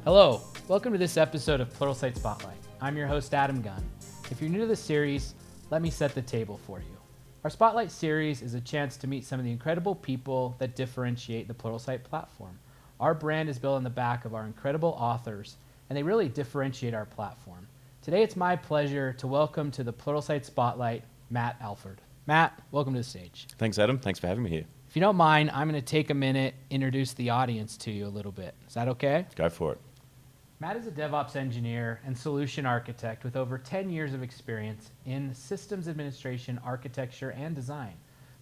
Hello, welcome to this episode of Pluralsight Spotlight. I'm your host, Adam Gunn. If you're new to the series, let me set the table for you. Our Spotlight series is a chance to meet some of the incredible people that differentiate the Pluralsight platform. Our brand is built on the back of our incredible authors, and they really differentiate our platform. Today, it's my pleasure to welcome to the Pluralsight Spotlight, Matt Allford. Matt, welcome to the stage. Thanks, Adam. Thanks for having me here. If you don't mind, I'm going to take a minute, introduce the audience to you a little bit. Is that okay? Go for it. Matt is a DevOps engineer and solution architect with over 10 years of experience in systems administration, architecture, and design,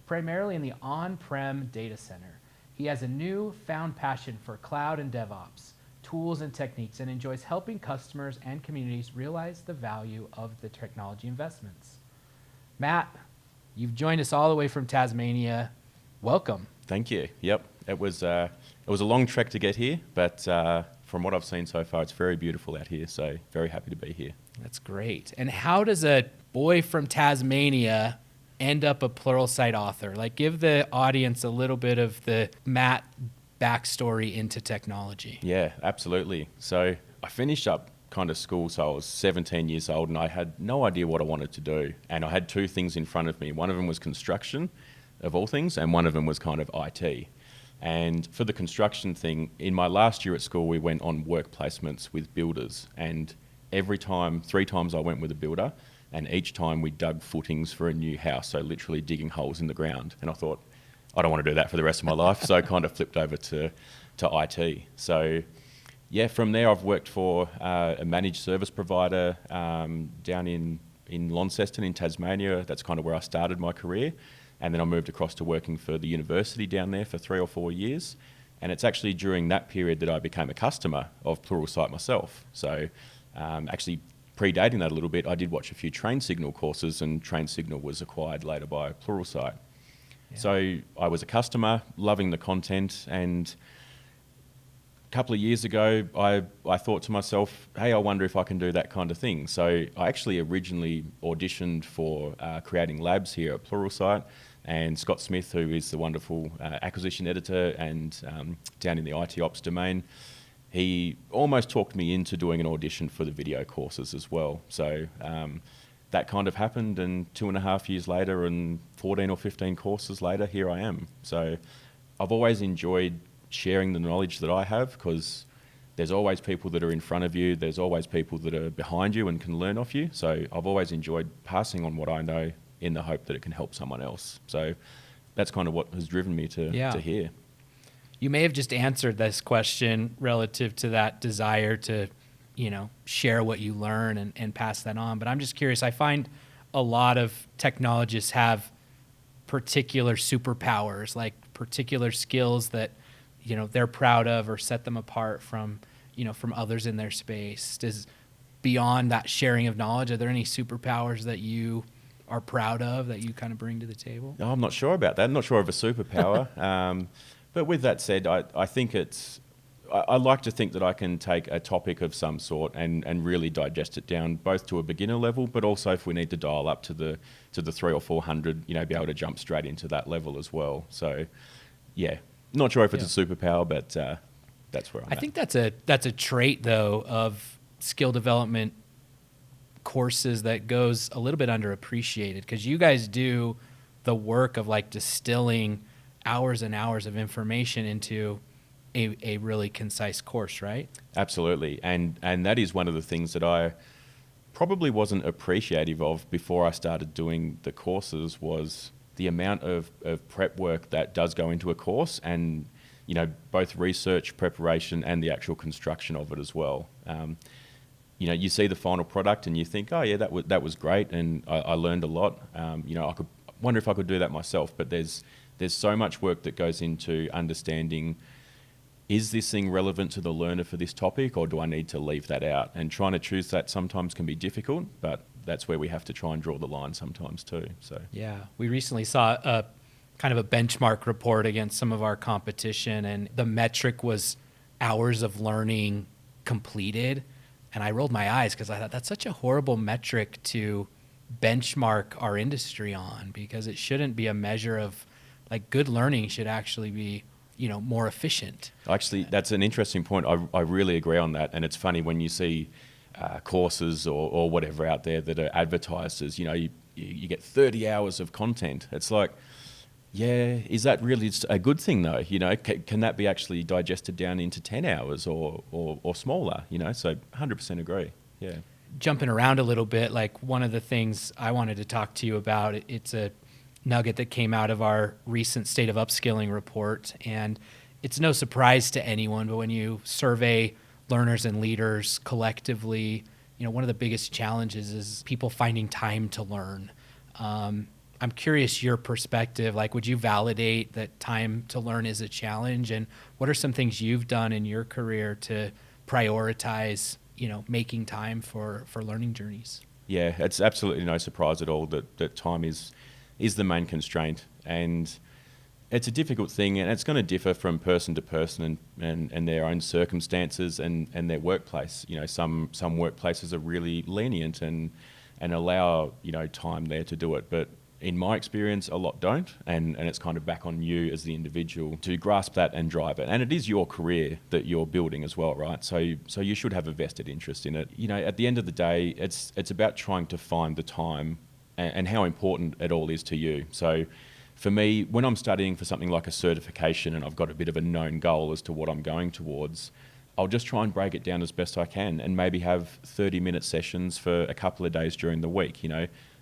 primarily in the on-prem data center. He has a newfound passion for cloud and DevOps, tools and techniques, and enjoys helping customers and communities realize the value of the technology investments. Matt, you've joined us all the way from Tasmania. Welcome. Thank you. Yep, it was a long trek to get here, but from what I've seen so far, it's very beautiful out here, so very happy to be here. That's great. And how does a boy from Tasmania end up a Pluralsight author? Like, give the audience a little bit of the Matt backstory into technology. Yeah, absolutely. So I finished up kind of school, so I was 17 years old, and I had no idea what I wanted to do. And I had two things in front of me. One of them was construction, of all things, and one of them was kind of IT. And for the construction thing, in my last year at school, we went on work placements with builders. And every time, 3 times I went with a builder, and each time we dug footings for a new house, so literally digging holes in the ground. And I thought, I don't want to do that for the rest of my life, so I kind of flipped over to IT. So yeah, from there I've worked for a managed service provider down in Launceston in Tasmania. That's kind of where I started my career. And then I moved across to working for the university down there for 3 or 4 years. And it's actually during that period that I became a customer of Pluralsight myself. So actually predating that a little bit, I did watch a few Train Signal courses, and Train Signal was acquired later by Pluralsight. Yeah. So I was a customer, loving the content, and a couple of years ago, I thought to myself, hey, I wonder if I can do that kind of thing. So I actually originally auditioned for creating labs here at Pluralsight. And Scott Smith, who is the wonderful acquisition editor and down in the ITOps domain, he almost talked me into doing an audition for the video courses as well. So that kind of happened, and 2.5 years later and 14 or 15 courses later, here I am. So I've always enjoyed sharing the knowledge that I have, because there's always people that are in front of you, there's always people that are behind you and can learn off you. So I've always enjoyed passing on what I know, in the hope that it can help someone else. So that's kind of what has driven me to here. You may have just answered this question relative to that desire to, share what you learn and pass that on. But I'm just curious. I find a lot of technologists have particular superpowers, like particular skills that, they're proud of or set them apart from others in their space. Beyond that sharing of knowledge, are there any superpowers that you are proud of that you kind of bring to the table? No, I'm not sure about that. I'm not sure of a superpower. But with that said, I think I like to think that I can take a topic of some sort and really digest it down, both to a beginner level, but also if we need to dial up to the 300 or 400, be able to jump straight into that level as well. So yeah, not sure if it's a superpower, but that's where I'm at. I think that's a trait though of skill development courses that goes a little bit underappreciated, because you guys do the work of like distilling hours and hours of information into a really concise course, right? Absolutely. And that is one of the things that I probably wasn't appreciative of before I started doing the courses, was the amount of prep work that does go into a course, and both research, preparation, and the actual construction of it as well. You see the final product and you think, oh yeah, that was great, and I learned a lot. I could wonder if I could do that myself. But there's so much work that goes into understanding, is this thing relevant to the learner for this topic, or do I need to leave that out? And trying to choose that sometimes can be difficult, but that's where we have to try and draw the line sometimes too. So yeah, we recently saw a kind of a benchmark report against some of our competition, and the metric was hours of learning completed. And I rolled my eyes, because I thought that's such a horrible metric to benchmark our industry on, because it shouldn't be a measure of, like, good learning should actually be more efficient. Actually, that's an interesting point. I really agree on that. And it's funny when you see courses or whatever out there that are advertised as, you get 30 hours of content. It's like, yeah, is that really a good thing though? Can that be actually digested down into 10 hours or smaller? So 100% agree. Yeah. Jumping around a little bit, like one of the things I wanted to talk to you about, it's a nugget that came out of our recent State of Upskilling report. And it's no surprise to anyone, but when you survey learners and leaders collectively, one of the biggest challenges is people finding time to learn. I'm curious your perspective, like would you validate that time to learn is a challenge? And what are some things you've done in your career to prioritize making time for learning journeys? Yeah, it's absolutely no surprise at all that time is the main constraint. And it's a difficult thing, and it's going to differ from person to person and their own circumstances and their workplace. Some workplaces are really lenient and allow, time there to do it. But in my experience, a lot don't, and it's kind of back on you as the individual to grasp that and drive it. And it is your career that you're building as well, right? So you should have a vested interest in it. At the end of the day, it's about trying to find the time and how important it all is to you. So for me, when I'm studying for something like a certification and I've got a bit of a known goal as to what I'm going towards, I'll just try and break it down as best I can and maybe have 30-minute sessions for a couple of days during the week,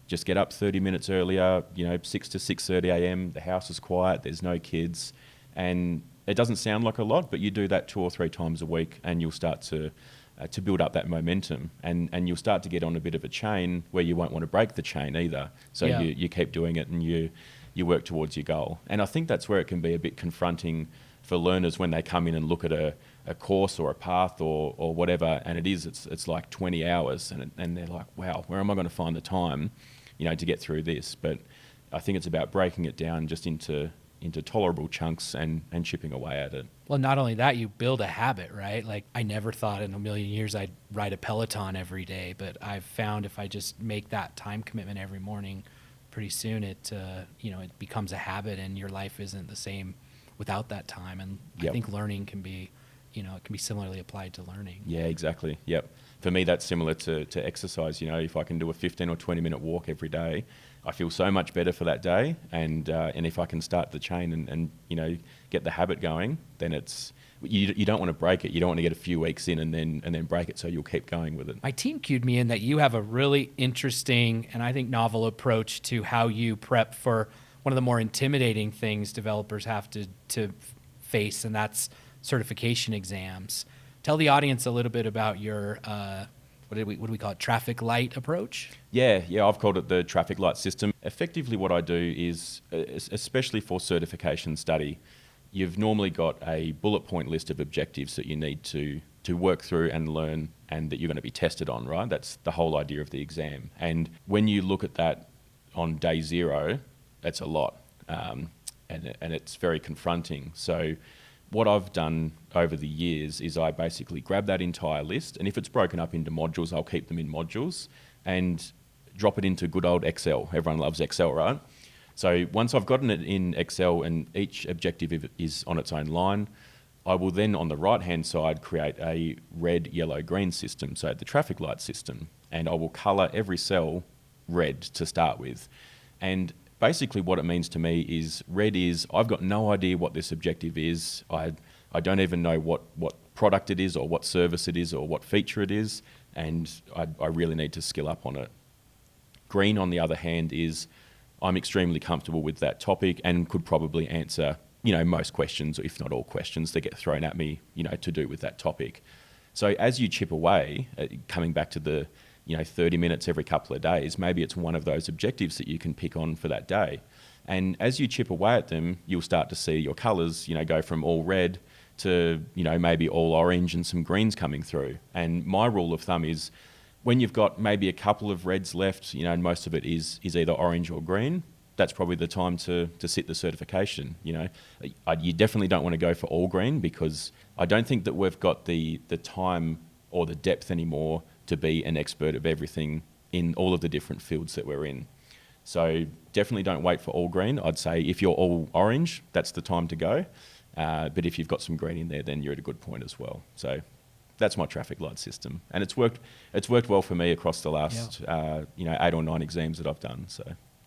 Just get up 30 minutes earlier, 6 to 6:30 a.m. The house is quiet, there's no kids. And it doesn't sound like a lot, but you do that 2 or 3 times a week and you'll start to build up that momentum. And you'll start to get on a bit of a chain where you won't want to break the chain either. So Yeah. you keep doing it and you work towards your goal. And I think that's where it can be a bit confronting for learners when they come in and look at a course or a path or whatever, and it's like 20 hours and they're like, wow, where am I going to find the time to get through this? But I think it's about breaking it down just into tolerable chunks and chipping away at it. Well, not only that, you build a habit, right? Like I never thought in a million years I'd ride a Peloton every day, but I've found if I just make that time commitment every morning, pretty soon it becomes a habit and your life isn't the same without that time. And Yep. I think learning can be, it can be similarly applied to learning. Yeah, exactly. Yep. For me, that's similar to exercise. If I can do a 15 or 20-minute walk every day, I feel so much better for that day. And if I can start the chain and get the habit going, then it's you don't want to break it. You don't want to get a few weeks in and then break it. So you'll keep going with it. My team cued me in that you have a really interesting and I think novel approach to how you prep for one of the more intimidating things developers have to face, and that's certification exams. Tell the audience a little bit about your, what do we call it, traffic light approach? Yeah, I've called it the traffic light system. Effectively what I do is, especially for certification study, you've normally got a bullet point list of objectives that you need to work through and learn and that you're going to be tested on, right? That's the whole idea of the exam. And when you look at that on day 0, it's a lot. And it's very confronting. So what I've done over the years is I basically grab that entire list, and if it's broken up into modules, I'll keep them in modules and drop it into good old Excel. Everyone loves Excel, right? So once I've gotten it in Excel and each objective is on its own line, I will then on the right-hand side create a red, yellow, green system, so the traffic light system, and I will colour every cell red to start with. And basically what it means to me is red is I've got no idea what this objective is. I don't even know what product it is or what service it is or what feature it is, and I really need to skill up on it. Green, on the other hand, is I'm extremely comfortable with that topic and could probably answer, most questions, or if not all questions that get thrown at me, to do with that topic. So as you chip away, coming back to the 30 minutes every couple of days, maybe it's one of those objectives that you can pick on for that day. And as you chip away at them, you'll start to see your colours, go from all red to, maybe all orange and some greens coming through. And my rule of thumb is when you've got maybe a couple of reds left, and most of it is either orange or green, that's probably the time to sit the certification. You definitely don't want to go for all green because I don't think that we've got the time or the depth anymore to be an expert of everything in all of the different fields that we're in. So definitely don't wait for all green. I'd say if you're all orange, that's the time to go. But if you've got some green in there, then you're at a good point as well. So that's my traffic light system, and it's worked well for me across the last 8 or 9 exams that I've done. So.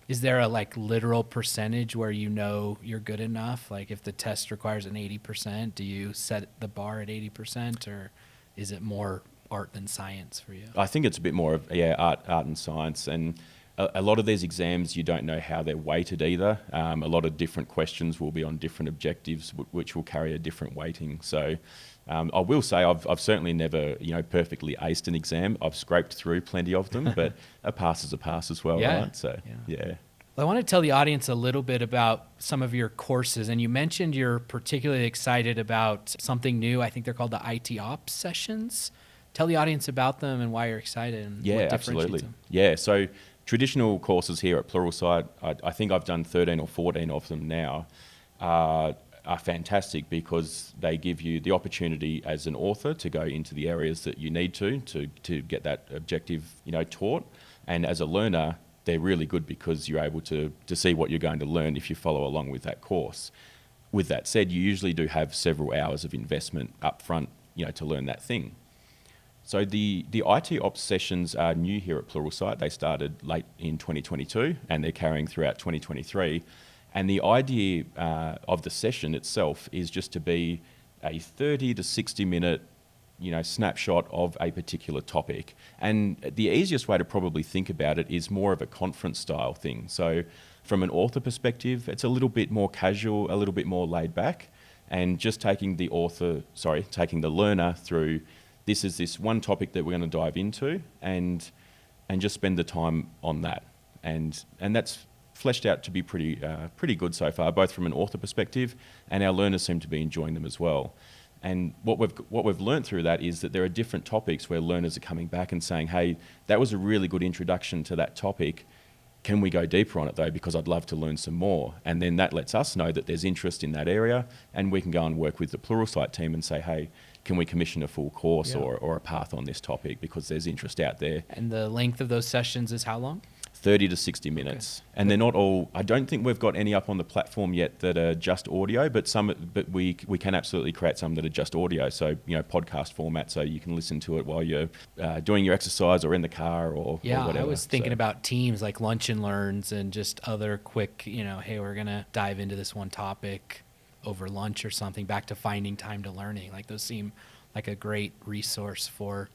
Is there a literal percentage where you're good enough? Like if the test requires an 80%, do you set the bar at 80%, or is it more art than science for you? I think it's a bit more of art and science, and a lot of these exams you don't know how they're weighted either. A lot of different questions will be on different objectives, which will carry a different weighting. So. I will say I've certainly never perfectly aced an exam. I've scraped through plenty of them, but a pass is a pass as well, right? So yeah. Well, I want to tell the audience a little bit about some of your courses, and you mentioned you're particularly excited about something new. I think they're called the ITOps sessions. Tell the audience about them and why you're excited and what differentiates absolutely. them. Yeah, so traditional courses here at Pluralsight, I think I've done 13 or 14 of them now. Are fantastic because they give you the opportunity as an author to go into the areas that you need to get that objective taught, and as a learner they're really good because you're able to see what you're going to learn if you follow along with that course. With that said, you usually do have several hours of investment up front to learn that thing. So the ITOps sessions are new here at Pluralsight. They started late in 2022 and they're carrying throughout 2023. And the idea of the session itself is just to be a 30 to 60 minute, snapshot of a particular topic. And the easiest way to probably think about it is more of a conference style thing. So from an author perspective, it's a little bit more casual, a little bit more laid back, and just taking the learner through this one topic that we're going to dive into and just spend the time on that. And that's fleshed out to be pretty good so far, both from an author perspective, and our learners seem to be enjoying them as well. And what we've learned through that is that there are different topics where learners are coming back and saying, hey, that was a really good introduction to that topic. Can we go deeper on it though? Because I'd love to learn some more. And then that lets us know that there's interest in that area, and we can go and work with the Pluralsight team and say, hey, can we commission a full course or a path on this topic because there's interest out there. And the length of those sessions is how long? 30 to 60 minutes. Okay. And they're not all, I don't think we've got any up on the platform yet that are just audio, but we can absolutely create some that are just audio. So, podcast format, so you can listen to it while you're doing your exercise or in the car or whatever. I was thinking about teams like lunch and learns and just other quick, hey, we're going to dive into this one topic over lunch or something, back to finding time to learning. Like those seem like a great resource for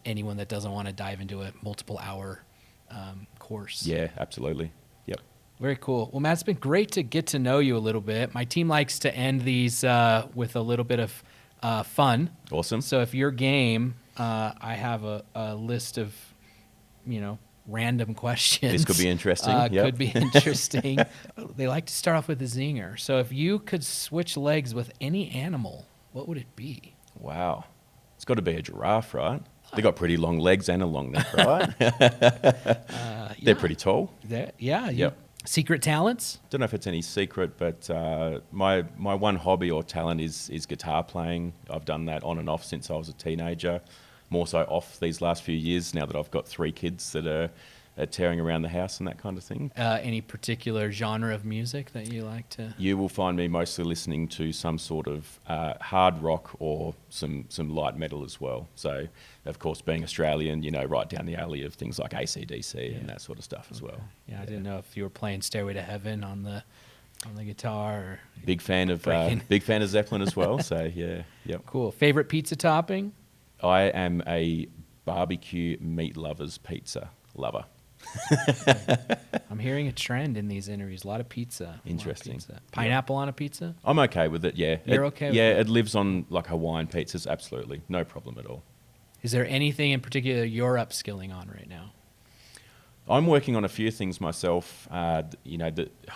anyone that doesn't want to dive into a multiple hour course. Yeah, absolutely. Yep. Very cool. Well, Matt, it's been great to get to know you a little bit. My team likes to end these with a little bit of fun. Awesome. So if you're game, I have a list of, random questions. This could be interesting. Could be interesting. They like to start off with a zinger. So if you could switch legs with any animal, what would it be? Wow. It's got to be a giraffe, right? They got pretty long legs and a long neck, right? They're pretty tall. Yep. Secret talents? Don't know if it's any secret, but my one hobby or talent is guitar playing. I've done that on and off since I was a teenager. More so off these last few years now that I've got 3 kids that are tearing around the house and that kind of thing. Any particular genre of music that you like to? You will find me mostly listening to some sort of hard rock or some light metal as well. So, of course, being Australian, right down the alley of things like AC/DC and that sort of stuff as well. Yeah, I didn't know if you were playing Stairway to Heaven on the guitar. Or big fan of Zeppelin as well. So yeah, yep. Cool. Favorite pizza topping? I am a barbecue meat lovers pizza lover. I'm hearing a trend in these interviews. A lot of pizza. Interesting. Pineapple on a pizza? I'm okay with it, yeah. You're okay with it? Yeah, it lives on like Hawaiian pizzas, absolutely. No problem at all. Is there anything in particular you're upskilling on right now? I'm working on a few things myself. That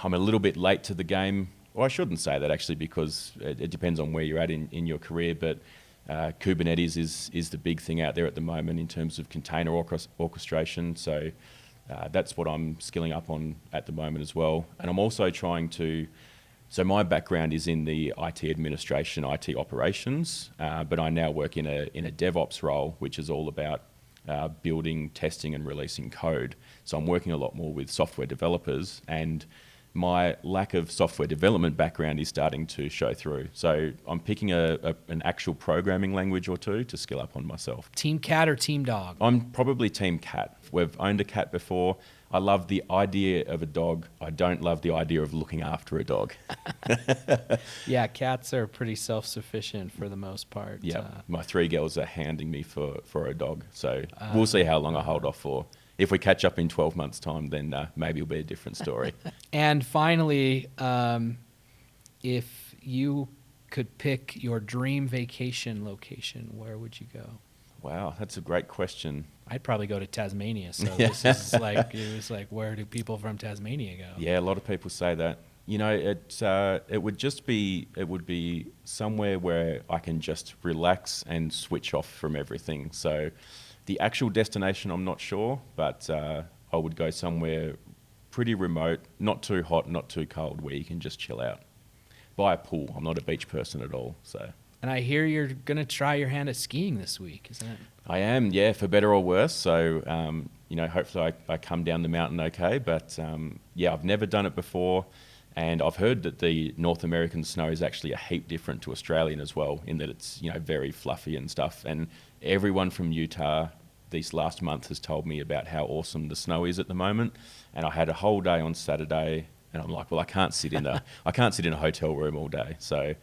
I'm a little bit late to the game. Well, I shouldn't say that actually, because it depends on where you're at in your career, but Kubernetes is the big thing out there at the moment in terms of container orchestration. So that's what I'm skilling up on at the moment as well. And I'm also trying to, so my background is in the IT administration, IT operations, but I now work in a DevOps role, which is all about building, testing and releasing code. So I'm working a lot more with software developers, and my lack of software development background is starting to show through. So I'm picking an actual programming language or two to skill up on myself. Team cat or team dog? I'm probably team cat. We've owned a cat before. I love the idea of a dog. I don't love the idea of looking after a dog. Yeah, cats are pretty self-sufficient for the most part. Yeah, my 3 girls are hounding me for a dog. So we'll see how long I hold off for. If we catch up in 12 months' time, then maybe it'll be a different story. And finally, if you could pick your dream vacation location, where would you go? Wow, that's a great question. I'd probably go to Tasmania. So this is like, it was like, where do people from Tasmania go? Yeah, a lot of people say that. You know, it would be somewhere where I can just relax and switch off from everything. So the actual destination, I'm not sure, but I would go somewhere pretty remote, not too hot, not too cold, where you can just chill out. By a pool. I'm not a beach person at all, so. And I hear you're going to try your hand at skiing this week, isn't it? I am, yeah, for better or worse. So, you know, hopefully I come down the mountain okay. But, yeah, I've never done it before. And I've heard that the North American snow is actually a heap different to Australian as well, in that it's, you know, very fluffy and stuff. And everyone from Utah this last month has told me about how awesome the snow is at the moment. And I had a whole day on Saturday, and I'm like, well, I can't sit in a hotel room all day. So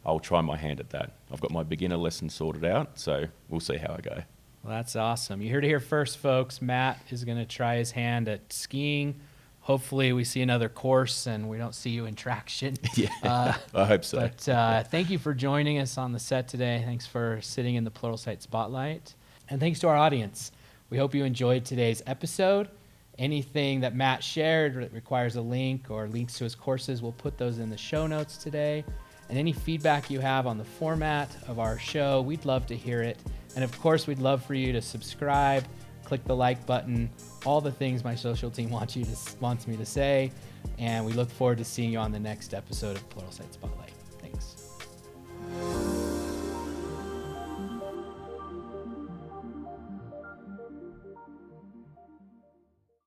I'll try my hand at that. I've got my beginner lesson sorted out, so we'll see how I go. Well, that's awesome. You heard it here first, folks. Matt is going to try his hand at skiing. Hopefully we see another course and we don't see you in traction. Yeah, I hope so. But thank you for joining us on the set today. Thanks for sitting in the Pluralsight Spotlight. And thanks to our audience. We hope you enjoyed today's episode. Anything that Matt shared that requires a link or links to his courses, we'll put those in the show notes today. And any feedback you have on the format of our show, we'd love to hear it. And of course, we'd love for you to subscribe, click the like button, all the things my social team wants me to say. And we look forward to seeing you on the next episode of Pluralsight Spotlight. Thanks.